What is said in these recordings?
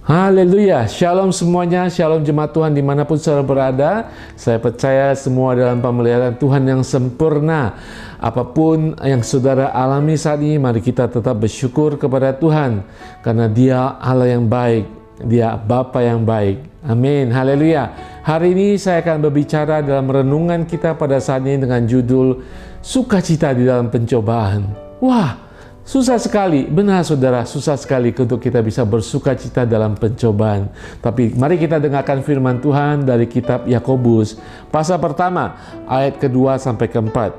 Haleluya, shalom semuanya, shalom jemaat Tuhan dimanapun saudara berada. Saya percaya semua dalam pemeliharaan Tuhan yang sempurna. Apapun yang saudara alami saat ini, mari kita tetap bersyukur kepada Tuhan. Karena Dia Allah yang baik, Dia Bapa yang baik. Amin, haleluya. Hari ini saya akan berbicara dalam renungan kita pada saat ini dengan judul Sukacita di dalam Pencobaan. Wah, susah sekali, benar saudara, susah sekali untuk kita bisa bersuka cita dalam pencobaan. Tapi mari kita dengarkan firman Tuhan dari kitab Yakobus, pasal pertama, ayat kedua sampai keempat.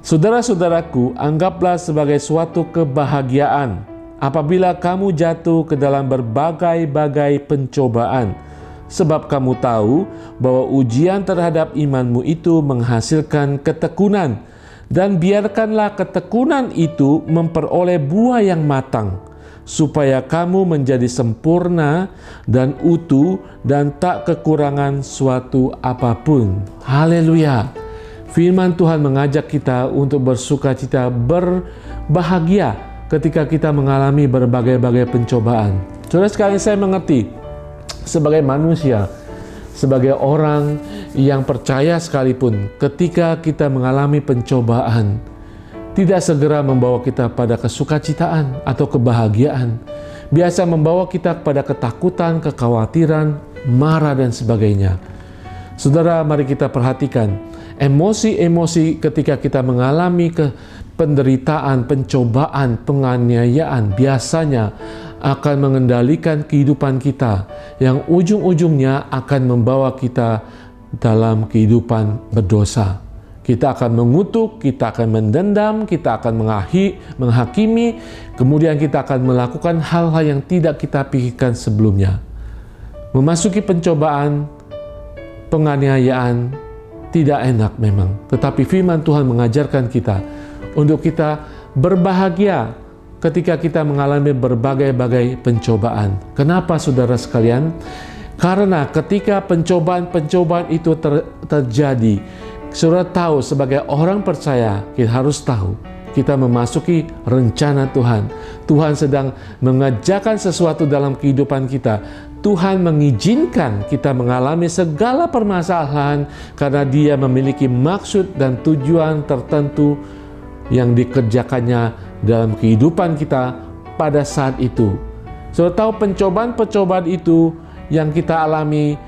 Saudara-saudaraku, anggaplah sebagai suatu kebahagiaan apabila kamu jatuh ke dalam berbagai-bagai pencobaan. Sebab kamu tahu bahwa ujian terhadap imanmu itu menghasilkan ketekunan. Dan biarkanlah ketekunan itu memperoleh buah yang matang, supaya kamu menjadi sempurna dan utuh dan tak kekurangan suatu apapun. Haleluya. Firman Tuhan mengajak kita untuk bersukacita, berbahagia ketika kita mengalami berbagai-bagai pencobaan. Saudara sekalian, saya mengerti sebagai manusia, sebagai orang yang percaya sekalipun, ketika kita mengalami pencobaan, tidak segera membawa kita pada kesukacitaan atau kebahagiaan. Biasa membawa kita kepada ketakutan, kekhawatiran, marah, dan sebagainya. Saudara, mari kita perhatikan emosi-emosi ketika kita mengalami penderitaan, pencobaan, penganiayaan, biasanya akan mengendalikan kehidupan kita, yang ujung-ujungnya akan membawa kita dalam kehidupan berdosa. Kita akan mengutuk, kita akan mendendam, kita akan menghakimi, kemudian kita akan melakukan hal-hal yang tidak kita pikirkan sebelumnya. Memasuki pencobaan, penganiayaan tidak enak memang, tetapi firman Tuhan mengajarkan kita untuk kita berbahagia ketika kita mengalami berbagai-bagai pencobaan. Kenapa saudara sekalian? Karena ketika pencobaan-pencobaan itu terjadi, saudara tahu sebagai orang percaya, kita harus tahu kita memasuki rencana Tuhan. Tuhan sedang mengerjakan sesuatu dalam kehidupan kita. Tuhan mengizinkan kita mengalami segala permasalahan karena Dia memiliki maksud dan tujuan tertentu yang dikerjakannya dalam kehidupan kita pada saat itu. Saudara tahu pencobaan-pencobaan itu yang kita alami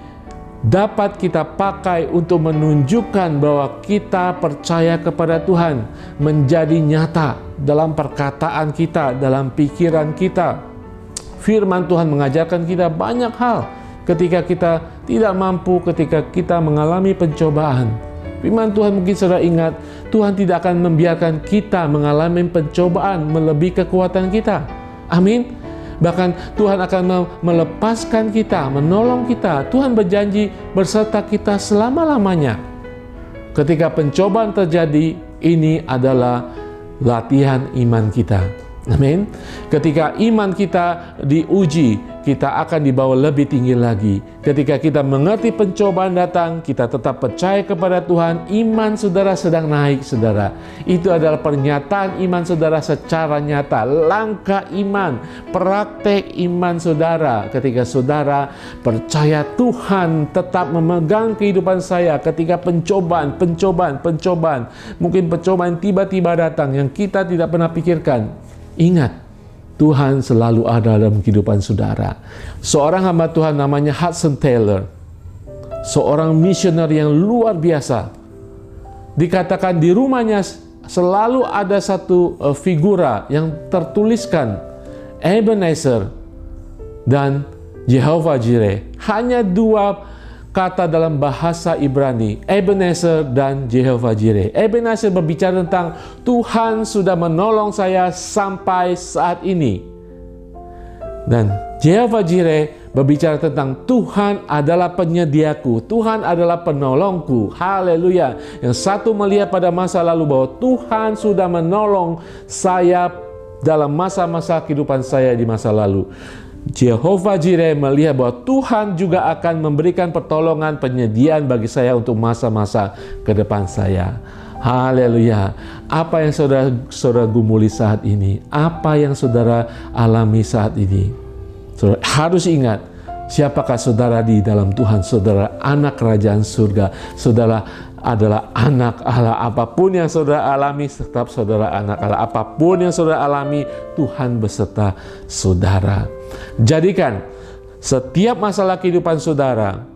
dapat kita pakai untuk menunjukkan bahwa kita percaya kepada Tuhan, menjadi nyata dalam perkataan kita, dalam pikiran kita. Firman Tuhan mengajarkan kita banyak hal ketika kita tidak mampu, ketika kita mengalami pencobaan. Firman Tuhan, mungkin saudara ingat, Tuhan tidak akan membiarkan kita mengalami pencobaan melebihi kekuatan kita. Amin. Bahkan Tuhan akan melepaskan kita, menolong kita. Tuhan berjanji berserta kita selama-lamanya. Ketika pencobaan terjadi, ini adalah latihan iman kita. Amin. Ketika iman kita diuji, kita akan dibawa lebih tinggi lagi. Ketika kita mengerti pencobaan datang, kita tetap percaya kepada Tuhan. Iman saudara sedang naik, saudara. Itu adalah pernyataan iman saudara secara nyata. Langkah iman, praktek iman saudara. Ketika saudara percaya Tuhan tetap memegang kehidupan saya ketika pencobaan. Mungkin pencobaan tiba-tiba datang yang kita tidak pernah pikirkan. Ingat, Tuhan selalu ada dalam kehidupan saudara. Seorang hamba Tuhan namanya Hudson Taylor, seorang misionaris yang luar biasa. Dikatakan di rumahnya selalu ada satu figura yang tertuliskan Ebenezer dan Jehovah Jireh. Hanya dua kata dalam bahasa Ibrani, Ebenezer dan Jehovah Jireh. Ebenezer berbicara tentang Tuhan sudah menolong saya sampai saat ini. Dan Jehovah Jireh berbicara tentang Tuhan adalah penyediaku, Tuhan adalah penolongku. Haleluya. Yang satu melihat pada masa lalu bahwa Tuhan sudah menolong saya dalam masa-masa kehidupan saya di masa lalu. Jehovah Jireh melihat bahwa Tuhan juga akan memberikan pertolongan, penyediaan bagi saya untuk masa-masa ke depan saya. Haleluya. Apa yang saudara gumuli saat ini? Apa yang saudara alami saat ini? Saudara harus ingat, siapakah saudara di dalam Tuhan? Saudara anak kerajaan surga. Saudara adalah anak Allah. Apapun yang saudara alami, tetap saudara anak Allah. Apapun yang saudara alami, Tuhan beserta saudara. Jadikan setiap masalah kehidupan saudara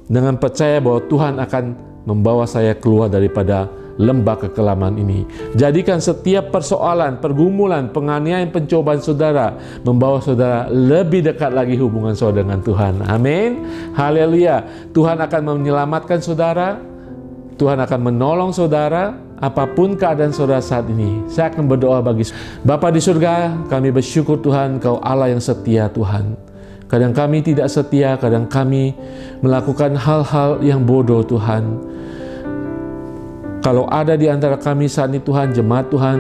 dengan percaya bahwa Tuhan akan membawa saya keluar daripada lembah kekelaman ini. Jadikan setiap persoalan, pergumulan, penganiayaan, pencobaan saudara membawa saudara lebih dekat lagi hubungan saudara dengan Tuhan. Amin. Haleluya. Tuhan akan menyelamatkan saudara. Tuhan akan menolong saudara apapun keadaan saudara saat ini. Saya akan berdoa bagi Bapa di surga, kami bersyukur Tuhan, Kau Allah yang setia Tuhan. Kadang kami tidak setia, kadang kami melakukan hal-hal yang bodoh Tuhan. Kalau ada di antara kami saat ini Tuhan, jemaat Tuhan,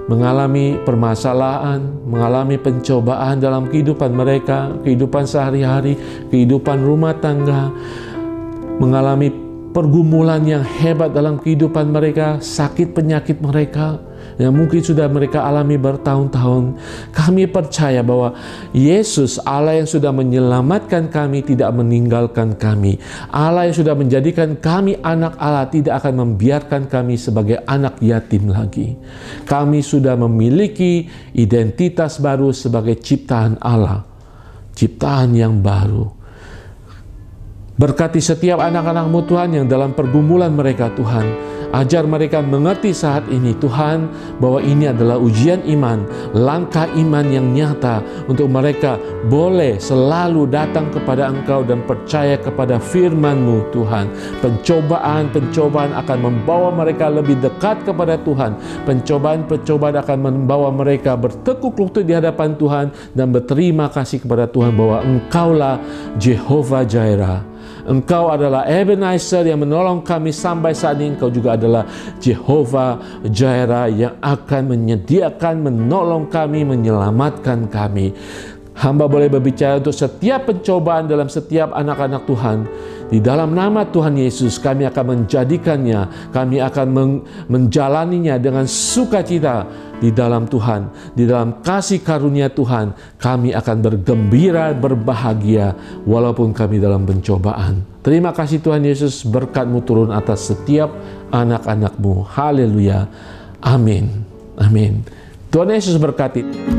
mengalami permasalahan, mengalami pencobaan dalam kehidupan mereka, kehidupan sehari-hari, kehidupan rumah tangga, mengalami pergumulan yang hebat dalam kehidupan mereka, sakit penyakit mereka, yang mungkin sudah mereka alami bertahun-tahun. Kami percaya bahwa Yesus, Allah yang sudah menyelamatkan kami, tidak meninggalkan kami. Allah yang sudah menjadikan kami anak Allah, tidak akan membiarkan kami sebagai anak yatim lagi. Kami sudah memiliki identitas baru sebagai ciptaan Allah, ciptaan yang baru. Berkati setiap anak-anak-Mu Tuhan yang dalam pergumulan mereka Tuhan. Ajar mereka mengerti saat ini Tuhan bahwa ini adalah ujian iman, langkah iman yang nyata untuk mereka boleh selalu datang kepada Engkau dan percaya kepada firman-Mu Tuhan. Pencobaan-pencobaan akan membawa mereka lebih dekat kepada Tuhan. Pencobaan-pencobaan akan membawa mereka bertekuk lutut di hadapan Tuhan dan berterima kasih kepada Tuhan bahwa Engkaulah Jehovah Jireh. Engkau adalah Ebenezer yang menolong kami sampai saat ini. Engkau juga adalah Jehovah Jireh yang akan menyediakan, menolong kami, menyelamatkan kami. Hamba boleh berbicara untuk setiap pencobaan dalam setiap anak-anak Tuhan. Di dalam nama Tuhan Yesus, kami akan menjadikannya, kami akan menjalaninya dengan sukacita di dalam Tuhan. Di dalam kasih karunia Tuhan, kami akan bergembira, berbahagia, walaupun kami dalam pencobaan. Terima kasih Tuhan Yesus, berkat-Mu turun atas setiap anak-anak-Mu. Haleluya. Amin. Amin. Tuhan Yesus berkati.